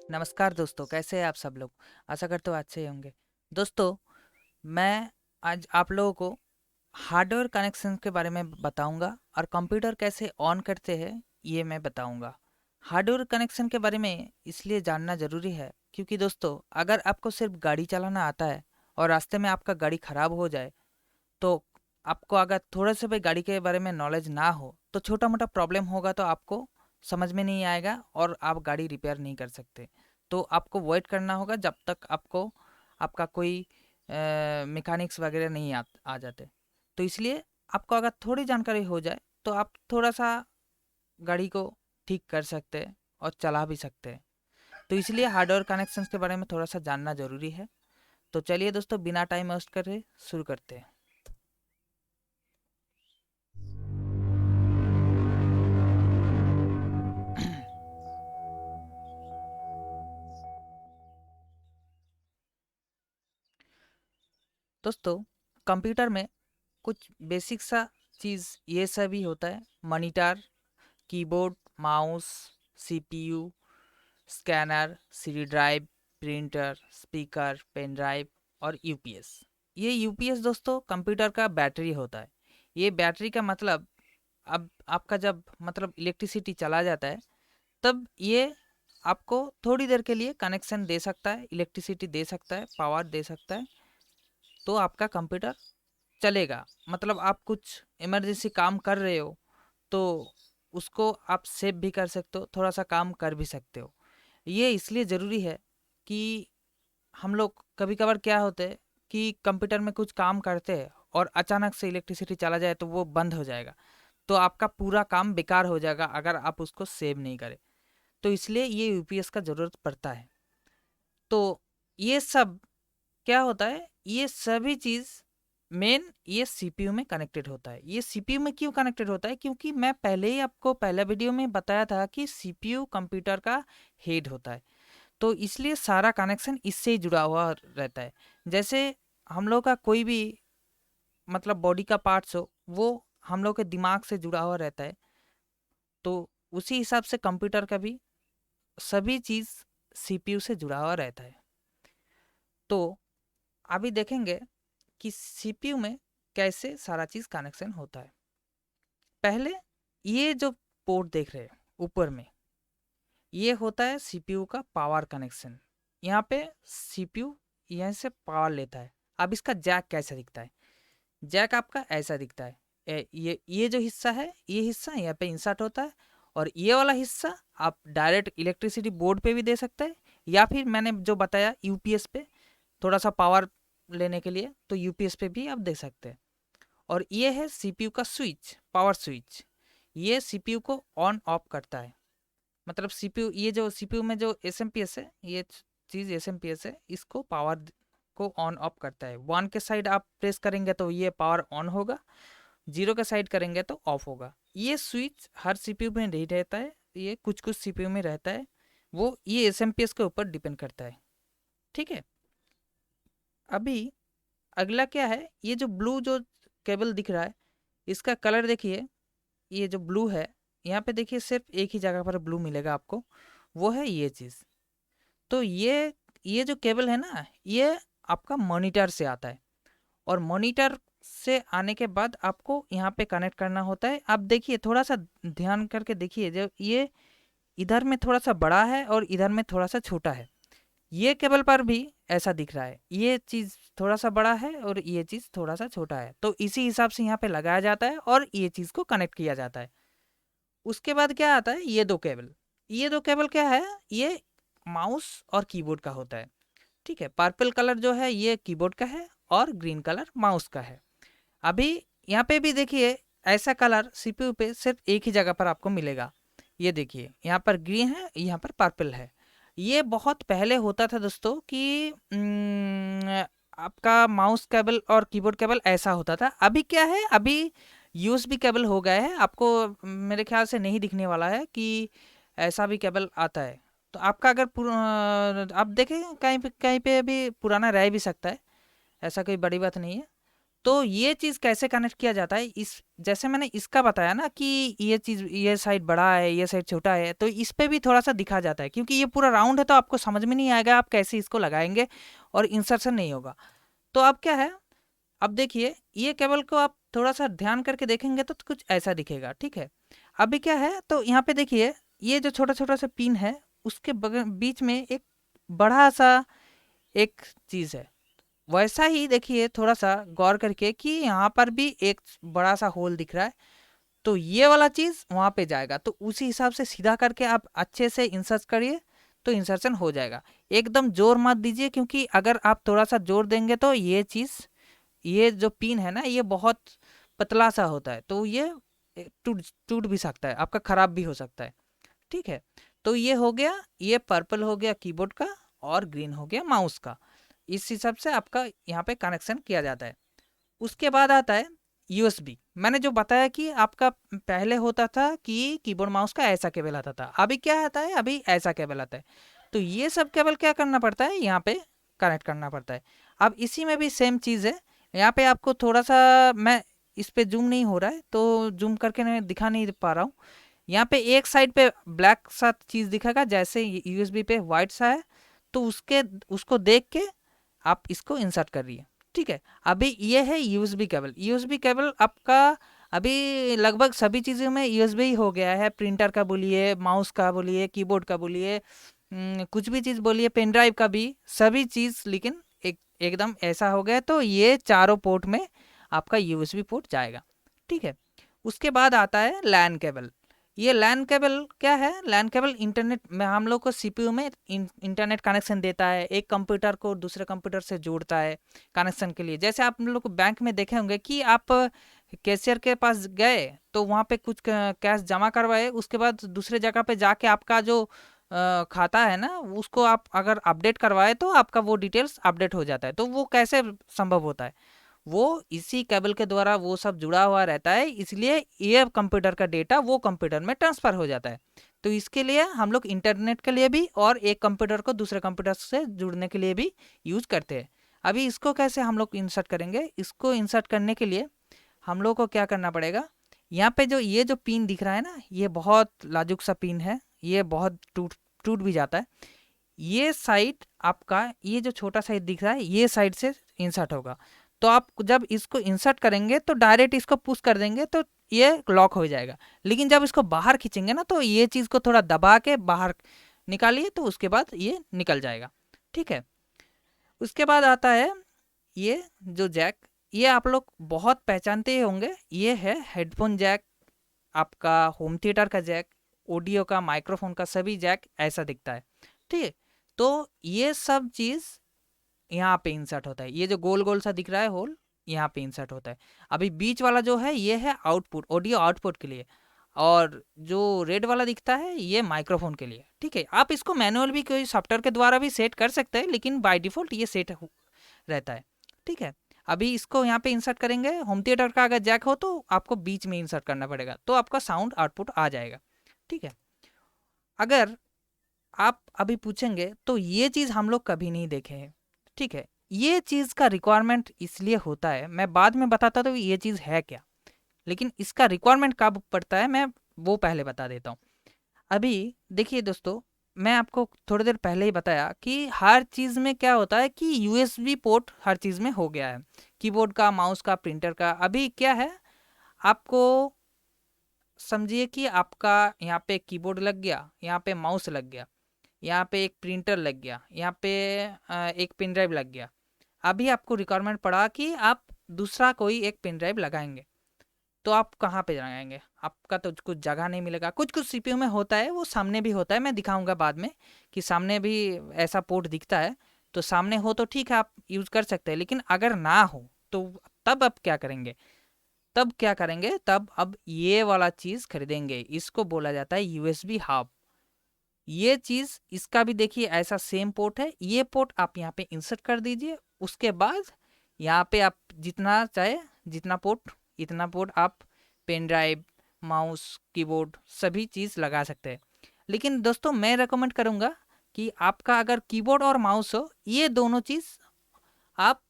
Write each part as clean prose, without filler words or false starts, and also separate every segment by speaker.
Speaker 1: नमस्कार दोस्तों, कैसे हैं आप सब लोग। आशा करते हो अच्छे ही होंगे। दोस्तों, मैं आज आप लोगों को हार्डवेयर कनेक्शन के बारे में बताऊंगा और कंप्यूटर कैसे ऑन करते हैं ये मैं बताऊंगा। हार्डवेयर कनेक्शन के बारे में इसलिए जानना ज़रूरी है क्योंकि दोस्तों, अगर आपको सिर्फ गाड़ी चलाना आता है और रास्ते में आपका गाड़ी ख़राब हो जाए, तो आपको अगर थोड़ा से भी गाड़ी के बारे में नॉलेज ना हो तो छोटा मोटा प्रॉब्लम होगा तो आपको समझ में नहीं आएगा और आप गाड़ी रिपेयर नहीं कर सकते। तो आपको वेट करना होगा जब तक आपको आपका कोई मैकेनिक्स वगैरह नहीं आ जाते। तो इसलिए आपको अगर थोड़ी जानकारी हो जाए तो आप थोड़ा सा गाड़ी को ठीक कर सकते हैं और चला भी सकते हैं। तो इसलिए हार्डवेयर कनेक्शंस के बारे में थोड़ा सा जानना ज़रूरी है। तो चलिए दोस्तों, बिना टाइम वेस्ट करे शुरू करते हैं। दोस्तों, कंप्यूटर में कुछ बेसिक सा चीज़ ये सभी होता है। Monitor, keyboard, mouse, CPU, scanner, CD drive, printer, speaker, pen drive और यूपीएस। ये यूपीएस दोस्तों कंप्यूटर का बैटरी होता है। ये बैटरी का मतलब, अब आपका जब मतलब इलेक्ट्रिसिटी चला जाता है तब ये आपको थोड़ी देर के लिए कनेक्शन दे सकता है, इलेक्ट्रिसिटी दे सकता है, पावर दे सकता है। तो आपका कंप्यूटर चलेगा। मतलब आप कुछ इमरजेंसी काम कर रहे हो तो उसको आप सेव भी कर सकते हो, थोड़ा सा काम कर भी सकते हो। ये इसलिए ज़रूरी है कि हम लोग कभी कभार क्या होते हैं कि कंप्यूटर में कुछ काम करते हैं और अचानक से इलेक्ट्रिसिटी चला जाए तो वो बंद हो जाएगा। तो आपका पूरा काम बेकार हो जाएगा अगर आप उसको सेव नहीं करें। तो इसलिए ये यूपीएस का ज़रूरत पड़ता है। तो ये सब क्या होता है, ये सभी चीज़ मेन ये सीपीयू में कनेक्टेड होता है। ये सीपीयू में क्यों कनेक्टेड होता है, क्योंकि मैं पहले ही आपको पहला वीडियो में बताया था कि सीपीयू कंप्यूटर का हेड होता है। तो इसलिए सारा कनेक्शन इससे ही जुड़ा हुआ रहता है। जैसे हम लोग का कोई भी मतलब बॉडी का पार्ट्स हो, वो हम लोग के दिमाग से जुड़ा हुआ रहता है। तो उसी हिसाब से कंप्यूटर का भी सभी चीज़ सीपीयू से जुड़ा हुआ रहता है। तो अभी देखेंगे कि सीपीयू में कैसे सारा चीज़ कनेक्शन होता है। पहले ये जो पोर्ट देख रहे हैं ऊपर में, ये होता है सीपीयू का पावर कनेक्शन। यहाँ पे सीपीयू यहाँ से पावर लेता है। अब इसका जैक कैसा दिखता है, जैक आपका ऐसा दिखता है। ये जो हिस्सा है, ये हिस्सा यहाँ पे इंसर्ट होता है और ये वाला हिस्सा आप डायरेक्ट इलेक्ट्रिसिटी बोर्ड पे भी दे सकते हैं, या फिर मैंने जो बताया यूपीएस पे थोड़ा सा पावर लेने के लिए, तो यूपीएस पे भी आप दे सकते हैं। और ये है सीपीयू का स्विच, पावर स्विच। ये सीपीयू को ऑन ऑफ करता है। मतलब सीपीयू, ये जो सीपीयू में जो एसएमपीएस है, ये चीज़ एसएमपीएस है, इसको पावर को ऑन ऑफ करता है। वन के साइड आप प्रेस करेंगे तो ये पावर ऑन होगा, जीरो के साइड करेंगे तो ऑफ होगा। ये स्विच हर सीपीयू में नहीं रहता है, ये कुछ कुछ सीपीयू में रहता है। वो ये एसएमपीएस के ऊपर डिपेंड करता है। ठीक है। अभी अगला क्या है, ये जो ब्लू जो केबल दिख रहा है, इसका कलर देखिए। ये जो ब्लू है, यहाँ पे देखिए सिर्फ एक ही जगह पर ब्लू मिलेगा आपको, वो है ये चीज़। तो ये जो केबल है ना, ये आपका मॉनिटर से आता है और मॉनिटर से आने के बाद आपको यहाँ पे कनेक्ट करना होता है। आप देखिए, थोड़ा सा ध्यान करके देखिए, जो ये इधर में थोड़ा सा बड़ा है और इधर में थोड़ा सा छोटा है। ये केबल पर भी ऐसा दिख रहा है, ये चीज़ थोड़ा सा बड़ा है और ये चीज़ थोड़ा सा छोटा है। तो इसी हिसाब से यहाँ पे लगाया जाता है और ये चीज़ को कनेक्ट किया जाता है। उसके बाद क्या आता है, ये दो केबल। ये दो केबल क्या है, ये माउस और कीबोर्ड का होता है। ठीक है। पर्पल कलर जो है ये कीबोर्ड का है और ग्रीन कलर माउस का है। अभी यहाँ पे भी देखिए, ऐसा कलर सीपीयू पे सिर्फ एक ही जगह पर आपको मिलेगा। ये देखिए, यहाँ पर ग्रीन है, यहाँ पर पर्पल है। ये बहुत पहले होता था दोस्तों कि आपका माउस केबल और कीबोर्ड केबल ऐसा होता था। अभी क्या है, अभी यूएसबी केबल हो गया है। आपको मेरे ख्याल से नहीं दिखने वाला है कि ऐसा भी केबल आता है। तो आपका अगर आप देखें कहीं पे भी पुराना रह भी सकता है, ऐसा कोई बड़ी बात नहीं है। तो ये चीज़ कैसे कनेक्ट किया जाता है, इस जैसे मैंने इसका बताया ना कि ये चीज़, ये साइड बड़ा है, ये साइड छोटा है, तो इस पे भी थोड़ा सा दिखा जाता है, क्योंकि ये पूरा राउंड है तो आपको समझ में नहीं आएगा आप कैसे इसको लगाएंगे और इंसर्शन नहीं होगा। तो अब क्या है, अब देखिए ये केबल को आप थोड़ा सा ध्यान करके देखेंगे तो कुछ ऐसा दिखेगा, ठीक है। अभी क्या है, तो यहाँ पे देखिए ये जो छोटा छोटा सा पिन है, उसके बगल बीच में एक बड़ा सा एक चीज़ है। वैसा ही देखिए थोड़ा सा गौर करके कि यहाँ पर भी एक बड़ा सा होल दिख रहा है, तो ये वाला चीज़ वहाँ पे जाएगा, तो उसी हिसाब से सीधा करके आप अच्छे से इंसर्ट करिए तो इंसर्शन हो जाएगा। एकदम जोर मत दीजिए, क्योंकि अगर आप थोड़ा सा जोर देंगे तो ये चीज़, ये जो पिन है ना, ये बहुत पतला सा होता है, तो ये टूट टूट भी सकता है, आपका ख़राब भी हो सकता है, ठीक है। तो ये हो गया, ये पर्पल हो गया कीबोर्ड का और ग्रीन हो गया माउस का। इस हिसाब से आपका यहाँ पे कनेक्शन किया जाता है। उसके बाद आता है यूएसबी। मैंने जो बताया कि आपका पहले होता था कि कीबोर्ड माउस का ऐसा केबल आता था, अभी क्या आता है, अभी ऐसा केबल आता है। तो ये सब केबल क्या करना पड़ता है, यहाँ पे कनेक्ट करना पड़ता है। अब इसी में भी सेम चीज़ है, यहाँ पे आपको थोड़ा सा, मैं इस पे जूम नहीं हो रहा है तो जूम करके मैं दिखा नहीं पा रहा हूँ। यहाँ पे एक साइड पे ब्लैक सा चीज़ दिखेगा, जैसे यूएसबी पे वाइट सा है, तो उसके उसको देख के आप इसको इंसर्ट करिए, ठीक है। अभी ये है यूएसबी केबल। यूएसबी केबल आपका अभी लगभग सभी चीज़ों में यूएसबी ही हो गया है, प्रिंटर का बोलिए, माउस का बोलिए, कीबोर्ड का बोलिए, कुछ भी चीज़ बोलिए, पेन ड्राइव का भी, सभी चीज़ लेकिन एकदम ऐसा हो गया। तो ये चारों पोर्ट में आपका यूएसबी पोर्ट जाएगा, ठीक है। उसके बाद आता है लैन केबल। ये लैन केबल क्या है, लैन केबल इंटरनेट में हम लोग को सीपीयू में इंटरनेट कनेक्शन देता है, एक कंप्यूटर को दूसरे कंप्यूटर से जोड़ता है कनेक्शन के लिए। जैसे आप लोग बैंक में देखे होंगे कि आप कैशियर के पास गए तो वहाँ पे कुछ कैश जमा करवाए, उसके बाद दूसरे जगह पे जाके आपका जो खाता है ना, उसको आप अगर अपडेट करवाए तो आपका वो डिटेल्स अपडेट हो जाता है। तो वो कैसे संभव होता है, वो इसी केबल के द्वारा वो सब जुड़ा हुआ रहता है, इसलिए ये कंप्यूटर का डेटा वो कंप्यूटर में ट्रांसफ़र हो जाता है। तो इसके लिए हम लोग इंटरनेट के लिए भी और एक कंप्यूटर को दूसरे कंप्यूटर से जुड़ने के लिए भी यूज करते हैं। अभी इसको कैसे हम लोग इंसर्ट करेंगे, इसको इंसर्ट करने के लिए हम लोग को क्या करना पड़ेगा, यहाँ पे जो ये जो पिन दिख रहा है ना, ये बहुत लाजुक सा पिन है, ये बहुत टूट टूट भी जाता है। ये साइड आपका, ये जो छोटा साइड दिख रहा है, ये साइड से इंसर्ट होगा। तो आप जब इसको इंसर्ट करेंगे तो डायरेक्ट इसको पुश कर देंगे तो ये लॉक हो जाएगा, लेकिन जब इसको बाहर खींचेंगे ना तो ये चीज़ को थोड़ा दबा के बाहर निकालिए, तो उसके बाद ये निकल जाएगा, ठीक है। उसके बाद आता है ये जो जैक, ये आप लोग बहुत पहचानते ही होंगे, ये है हेडफोन जैक, आपका होम थिएटर का जैक, ऑडियो का, माइक्रोफोन का, सभी जैक ऐसा दिखता है, ठीक है। तो ये सब चीज़ यहाँ पे इंसर्ट होता है, ये जो गोल गोल सा दिख रहा है होल, यहाँ पे इंसर्ट होता है। अभी बीच वाला जो है ये है आउटपुट, ऑडियो आउटपुट के लिए, और जो रेड वाला दिखता है ये माइक्रोफोन के लिए, ठीक है। आप इसको मैनुअल भी कोई सॉफ्टवेयर के द्वारा भी सेट कर सकते हैं, लेकिन बाय डिफ़ॉल्ट ये सेट रहता है, ठीक है। अभी इसको यहाँ पे इंसर्ट करेंगे, होम थिएटर का अगर जैक हो तो आपको बीच में इंसर्ट करना पड़ेगा, तो आपका साउंड आउटपुट आ जाएगा, ठीक है। अगर आप अभी पूछेंगे तो ये चीज़ हम लोग कभी नहीं देखे हैं, ठीक है। ये चीज़ का रिक्वायरमेंट इसलिए होता है, मैं बाद में बताता तो ये चीज़ है क्या, लेकिन इसका रिक्वायरमेंट कब पड़ता है मैं वो पहले बता देता हूँ। अभी देखिए दोस्तों, मैं आपको थोड़ी देर पहले ही बताया कि हर चीज़ में क्या होता है कि यूएसबी पोर्ट हर चीज़ में हो गया है, कीबोर्ड का, माउस का, प्रिंटर का। अभी क्या है, आपको समझिए कि आपका यहाँ पे कीबोर्ड लग गया, यहाँ पे माउस लग गया, यहाँ पे एक प्रिंटर लग गया, यहाँ पे एक पेन ड्राइव लग गया। अभी आपको रिक्वायरमेंट पड़ा कि आप दूसरा कोई एक पेन ड्राइव लगाएंगे, तो आप कहाँ पे लगाएंगे, आपका तो कुछ जगह नहीं मिलेगा। कुछ कुछ सीपीयू में होता है, वो सामने भी होता है, मैं दिखाऊंगा बाद में कि सामने भी ऐसा पोर्ट दिखता है। तो सामने हो तो ठीक है, आप यूज़ कर सकते हैं, लेकिन अगर ना हो तो तब आप क्या करेंगे, तब क्या करेंगे, तब अब ये वाला चीज़ खरीदेंगे, इसको बोला जाता है यूएसबी हब। ये चीज़, इसका भी देखिए ऐसा सेम पोर्ट है, ये पोर्ट आप यहाँ पे इंसर्ट कर दीजिए। उसके बाद यहाँ पे आप जितना चाहे, जितना पोर्ट, इतना पोर्ट आप पेन ड्राइव, माउस, कीबोर्ड सभी चीज़ लगा सकते हैं। लेकिन दोस्तों मैं रेकमेंड करूँगा कि आपका अगर कीबोर्ड और माउस हो, ये दोनों चीज़ आप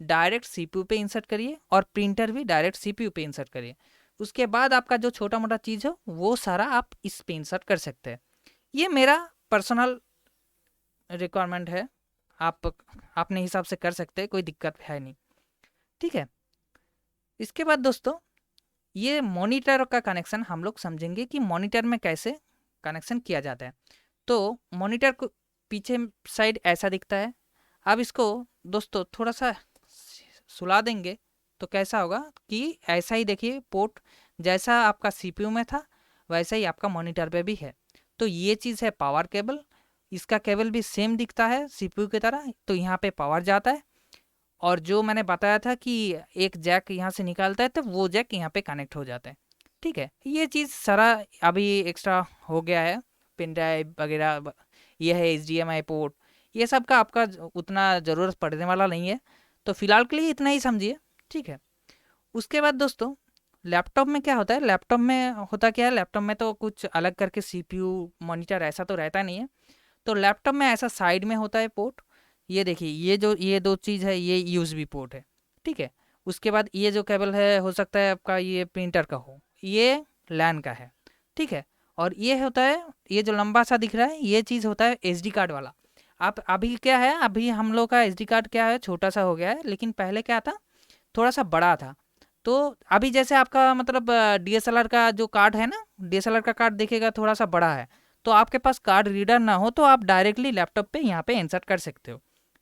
Speaker 1: डायरेक्ट सीपीयू पे इंसर्ट करिए और प्रिंटर भी डायरेक्ट सीपीयू पे इंसर्ट करिए। उसके बाद आपका जो छोटा मोटा चीज़ हो वो सारा आप इस पे इंसर्ट कर सकते हैं। ये मेरा पर्सनल रिक्वायरमेंट है, आप अपने हिसाब से कर सकते हैं, कोई दिक्कत है नहीं, ठीक है। इसके बाद दोस्तों ये मॉनिटर का कनेक्शन हम लोग समझेंगे कि मॉनिटर में कैसे कनेक्शन किया जाता है। तो मॉनिटर को पीछे साइड ऐसा दिखता है। अब इसको दोस्तों थोड़ा सा सुला देंगे तो कैसा होगा कि ऐसा ही देखिए, पोर्ट जैसा आपका सीपीयू में था वैसा ही आपका मॉनिटर पे भी है। तो ये चीज़ है पावर केबल, इसका केबल भी सेम दिखता है सीपीयू की तरह। तो यहाँ पे पावर जाता है और जो मैंने बताया था कि एक जैक यहाँ से निकालता है तो वो जैक यहाँ पे कनेक्ट हो जाता है, ठीक है। ये चीज़ सारा अभी एक्स्ट्रा हो गया है, पेन ड्राइव वगैरह, ये है HDMI पोर्ट, ये सब का आपका उतना ज़रूरत पड़ने वाला नहीं है। तो फिलहाल के लिए इतना ही समझिए, ठीक है। उसके बाद दोस्तों लैपटॉप में क्या होता है, लैपटॉप में होता क्या है, लैपटॉप में तो कुछ अलग करके CPU मॉनिटर ऐसा तो रहता नहीं है। तो लैपटॉप में ऐसा साइड में होता है पोर्ट। ये देखिए, ये दो चीज़ है, ये USB पोर्ट है, ठीक है। उसके बाद ये जो केबल है हो सकता है आपका ये प्रिंटर का हो, ये लैन का है, ठीक है। और ये होता है, ये जो लंबा सा दिख रहा है ये चीज़ होता है SD कार्ड वाला। आप अभी क्या है, अभी हम लोग का SD कार्ड क्या है, छोटा सा हो गया है, लेकिन पहले क्या था, थोड़ा सा बड़ा था। तो अभी जैसे आपका मतलब DSLR का जो कार्ड है ना, DSLR का कार्ड देखेगा थोड़ा सा बड़ा है। तो आपके पास कार्ड रीडर ना हो तो आप डायरेक्टली लैपटॉप पे यहाँ पे इंसर्ट कर सकते हो,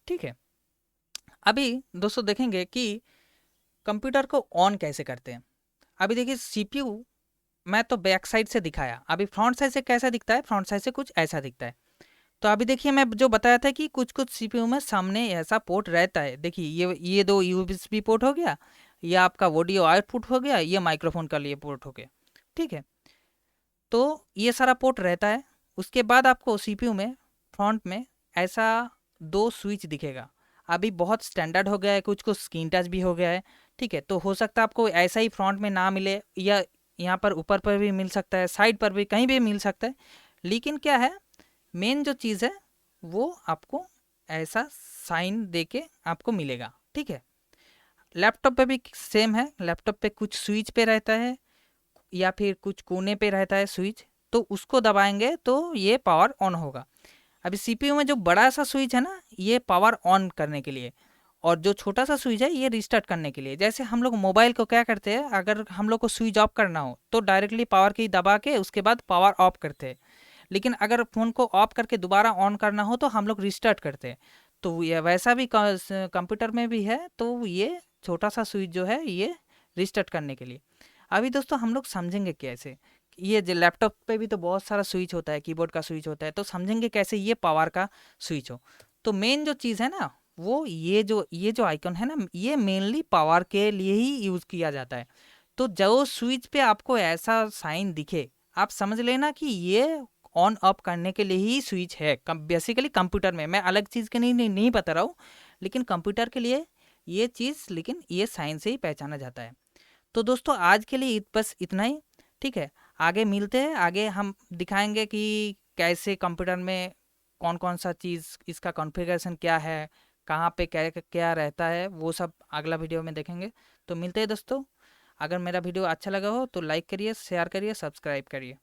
Speaker 1: ठीक है। अभी दोस्तों देखेंगे कि कंप्यूटर को ऑन कैसे करते हैं। अभी देखिए CPU मैं तो बैक साइड से दिखाया, अभी फ्रंट साइड से कैसा दिखता है, फ्रंट साइड से कुछ ऐसा दिखता है। तो अभी देखिए मैं जो बताया था कि कुछ कुछ CPU में सामने ऐसा पोर्ट रहता है। देखिए ये दो USB पोर्ट हो गया, ये आपका ऑडियो आउटपुट हो गया, ये माइक्रोफोन का लिए पोर्ट हो गया, ठीक है। तो ये सारा पोर्ट रहता है। उसके बाद आपको CPU में फ्रंट में ऐसा दो स्विच दिखेगा। अभी बहुत स्टैंडर्ड हो गया है, कुछ कुछ स्क्रीन टच भी हो गया है, ठीक है। तो हो सकता है आपको ऐसा ही फ्रंट में ना मिले, या यहाँ पर ऊपर पर भी मिल सकता है, साइड पर भी कहीं भी मिल सकता है। लेकिन क्या है, मेन जो चीज़ है वो आपको ऐसा साइन दे के आपको मिलेगा, ठीक है। लैपटॉप पे भी सेम है, लैपटॉप पे कुछ स्विच पे रहता है या फिर कुछ कोने पे रहता है स्विच, तो उसको दबाएंगे तो ये पावर ऑन होगा। अभी CPU में जो बड़ा सा स्विच है ना, ये पावर ऑन करने के लिए, और जो छोटा सा स्विच है ये रिस्टार्ट करने के लिए। जैसे हम लोग मोबाइल को क्या करते हैं, अगर हम लोग को स्विच ऑफ करना हो तो डायरेक्टली पावर की दबा के उसके बाद पावर ऑफ करते हैं। लेकिन अगर फ़ोन को ऑफ करके दोबारा ऑन करना हो तो हम लोग रिस्टार्ट करते हैं। तो ये वैसा भी कंप्यूटर में भी है, तो ये छोटा सा स्विच जो है ये रिस्टार्ट करने के लिए। अभी दोस्तों हम लोग समझेंगे कैसे, ये जो लैपटॉप पे भी तो बहुत सारा स्विच होता है, कीबोर्ड का स्विच होता है, तो समझेंगे कैसे ये पावर का स्विच हो। तो मेन जो चीज़ है ना, वो ये जो आइकन है ना, ये मेनली पावर के लिए ही यूज़ किया जाता है। तो जो स्विच पे आपको ऐसा साइन दिखे, आप समझ लेना कि ये ऑन ऑफ करने के लिए ही स्विच है। बेसिकली कंप्यूटर में, मैं अलग चीज़ के नहीं बता रहा हूँ, लेकिन कंप्यूटर के लिए ये चीज़, लेकिन ये साइन से ही पहचाना जाता है। तो दोस्तों आज के लिए बस इतना ही, ठीक है। आगे मिलते हैं, आगे हम दिखाएंगे कि कैसे कंप्यूटर में कौन कौन सा चीज़, इसका कॉन्फ़िगरेशन क्या है, कहाँ पे क्या क्या रहता है, वो सब अगला वीडियो में देखेंगे। तो मिलते हैं दोस्तों। अगर मेरा वीडियो अच्छा लगा हो तो लाइक करिए, शेयर करिए, सब्सक्राइब करिए।